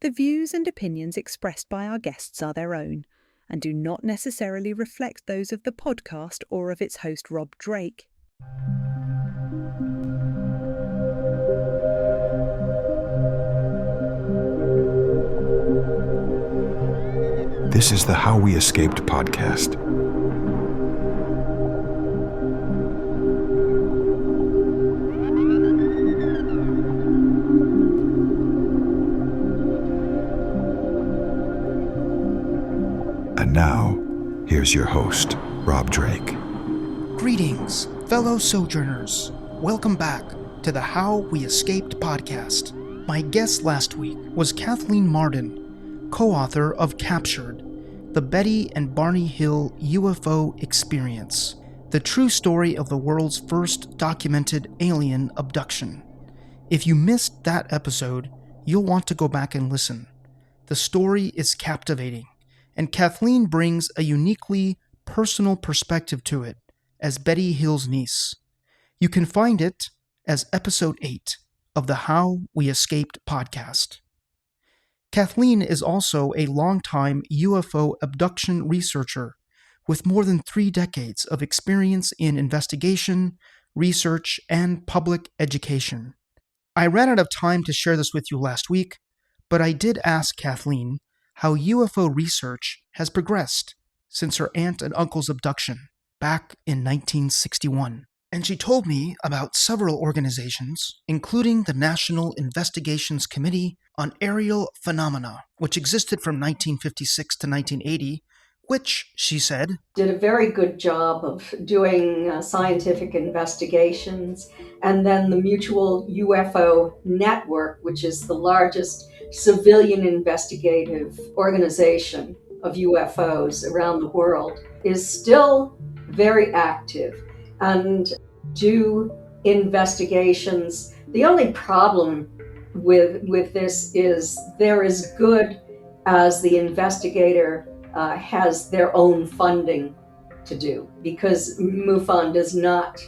The views and opinions expressed by our guests are their own and do not necessarily reflect those of the podcast or of its host Rob Drake. This is the How We Escaped podcast. And now, here's your host, Rob Drake. Greetings, fellow sojourners. Welcome back to the How We Escaped podcast. My guest last week was Kathleen Marden, co-author of Captured, the Betty and Barney Hill UFO Experience, the true story of the world's first documented alien abduction. If you missed that episode, you'll want to go back and listen. The story is captivating, and Kathleen brings a uniquely personal perspective to it as Betty Hill's niece. You can find it as Episode 8 of the How We Escaped podcast. Kathleen is also a longtime UFO abduction researcher with more than 3 decades of experience in investigation, research, and public education. I ran out of time to share this with you last week, but I did ask Kathleen how UFO research has progressed since her aunt and uncle's abduction back in 1961. And she told me about several organizations, including the National Investigations Committee on Aerial Phenomena, which existed from 1956 to 1980, which, she said, did a very good job of doing scientific investigations. And then the Mutual UFO Network, which is the largest civilian investigative organization of UFOs around the world, is still very active and do investigations. The only problem with this is they're as good as the investigator has their own funding to do, because MUFON does not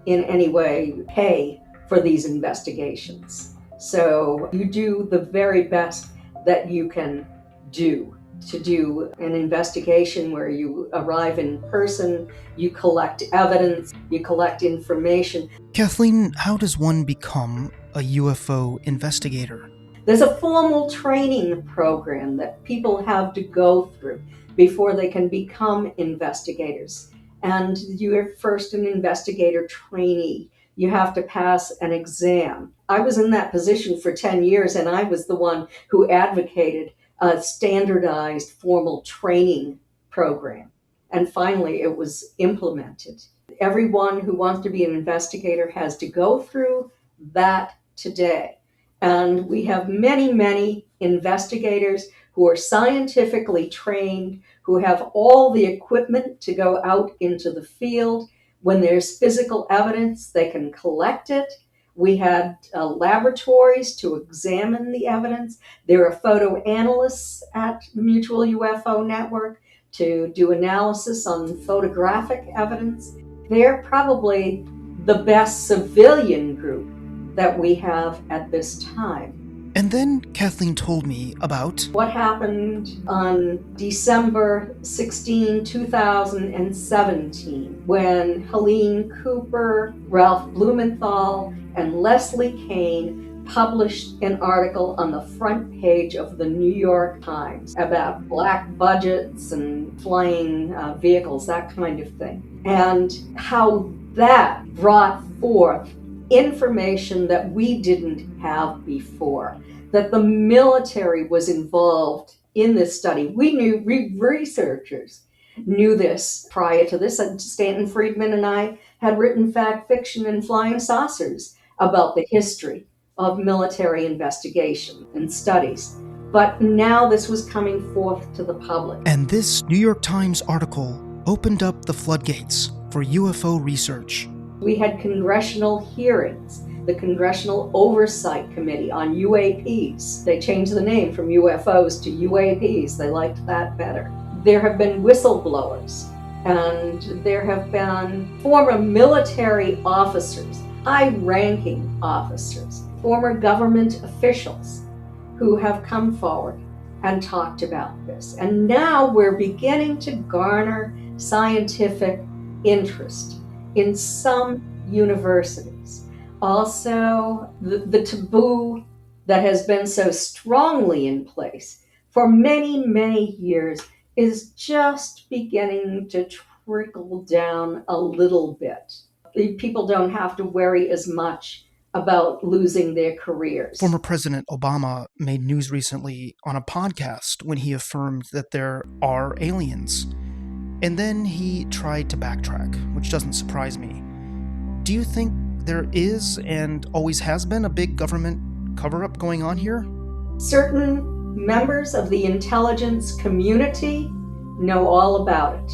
in any way pay for these investigations. So you do the very best that you can do to do an investigation where you arrive in person, you collect evidence, you collect information. Kathleen, how does one become a UFO investigator? There's a formal training program that people have to go through before they can become investigators. And you're first an investigator trainee. You have to pass an exam. I was in that position for 10 years, and I was the one who advocated a standardized formal training program. And finally, it was implemented. Everyone who wants to be an investigator has to go through that today. And we have many, many investigators who are scientifically trained, who have all the equipment to go out into the field. When there's physical evidence, they can collect it. We had laboratories to examine the evidence. There are photo analysts at the Mutual UFO Network to do analysis on photographic evidence. They're probably the best civilian group that we have at this time. And then Kathleen told me about what happened on December 16, 2017, when Helene Cooper, Ralph Blumenthal, and Leslie Kean published an article on the front page of the New York Times about black budgets and flying vehicles, that kind of thing, and how that brought forth information that we didn't have before, that the military was involved in this study. We researchers knew this prior to this. Stanton Friedman and I had written fact fiction and flying saucers about the history of military investigation and studies. But now this was coming forth to the public. And this New York Times article opened up the floodgates for UFO research. We had congressional hearings, the Congressional Oversight Committee on UAPs. They changed the name from UFOs to UAPs. They liked that better. There have been whistleblowers, and there have been former military officers, high-ranking officers, former government officials who have come forward and talked about this. And now we're beginning to garner scientific interest in some universities. Also, the taboo that has been so strongly in place for many, many years is just beginning to trickle down a little bit. People don't have to worry as much about losing their careers. Former President Obama made news recently on a podcast when he affirmed that there are aliens. And then he tried to backtrack, which doesn't surprise me. Do you think there is and always has been a big government cover-up going on here? Certain members of the intelligence community know all about it,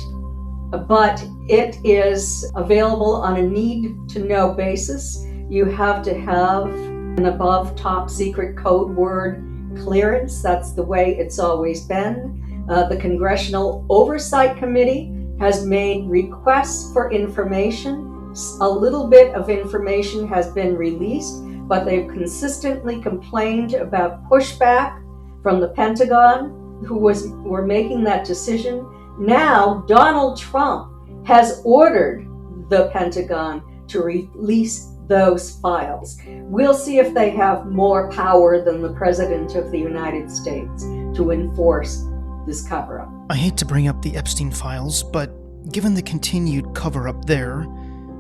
but it is available on a need-to-know basis. You have to have an above top secret code word clearance. That's the way it's always been. The Congressional Oversight Committee has made requests for information. A little bit of information has been released, but they've consistently complained about pushback from the Pentagon, who were making that decision. Now, Donald Trump has ordered the Pentagon to release those files. We'll see if they have more power than the President of the United States to enforce this cover-up. I hate to bring up the Epstein files, but given the continued cover-up there,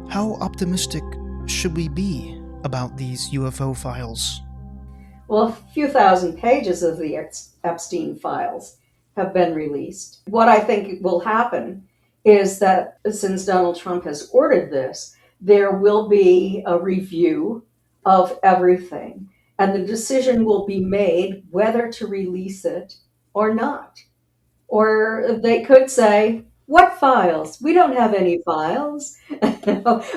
how optimistic should we be about these UFO files? Well, a few thousand pages of the Epstein files have been released. What I think will happen is that since Donald Trump has ordered this, there will be a review of everything, and the decision will be made whether to release it or not. Or they could say, what files? We don't have any files.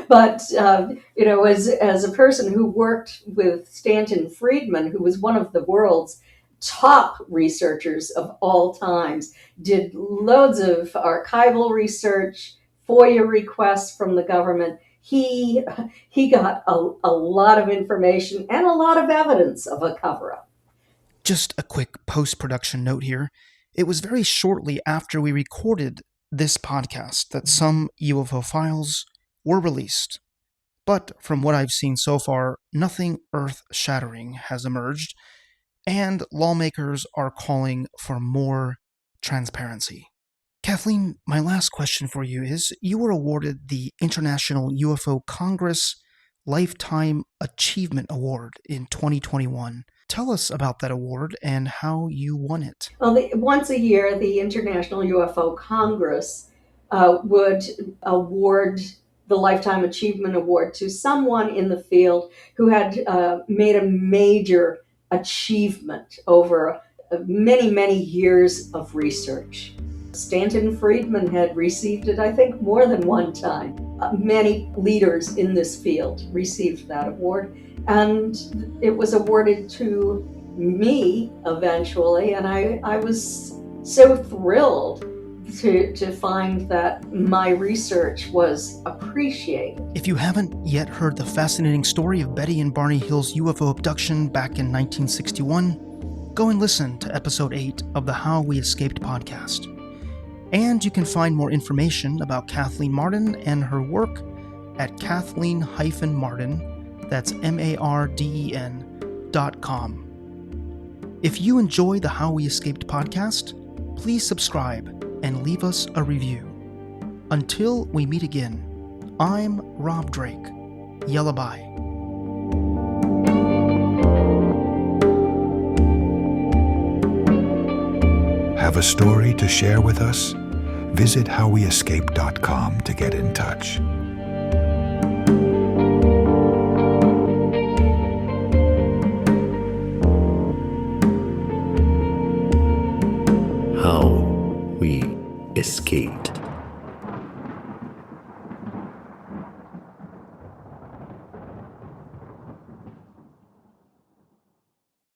But, as a person who worked with Stanton Friedman, who was one of the world's top researchers of all times, did loads of archival research, FOIA requests from the government. He got a lot of information and a lot of evidence of a cover-up. Just a quick post-production note here. It was very shortly after we recorded this podcast that some UFO files were released. But from what I've seen so far, nothing earth-shattering has emerged, and lawmakers are calling for more transparency. Kathleen, my last question for you is, you were awarded the International UFO Congress Lifetime Achievement Award in 2021. Tell us about that award and how you won it. Well, once a year, the International UFO Congress would award the Lifetime Achievement Award to someone in the field who had made a major achievement over many, many years of research. Stanton Friedman had received it, I think, more than one time. Many leaders in this field received that award, and it was awarded to me eventually, and I was so thrilled to find that my research was appreciated. If you haven't yet heard the fascinating story of Betty and Barney Hill's UFO abduction back in 1961, go and listen to episode 8 of the How We Escaped podcast. And you can find more information about Kathleen Marden and her work at Kathleen-Marden, that's MARDEN.com. If you enjoy the How We Escaped podcast, please subscribe and leave us a review. Until we meet again, I'm Rob Drake. Yellabye. Have a story to share with us? Visit howweescape.com to get in touch. How we escaped.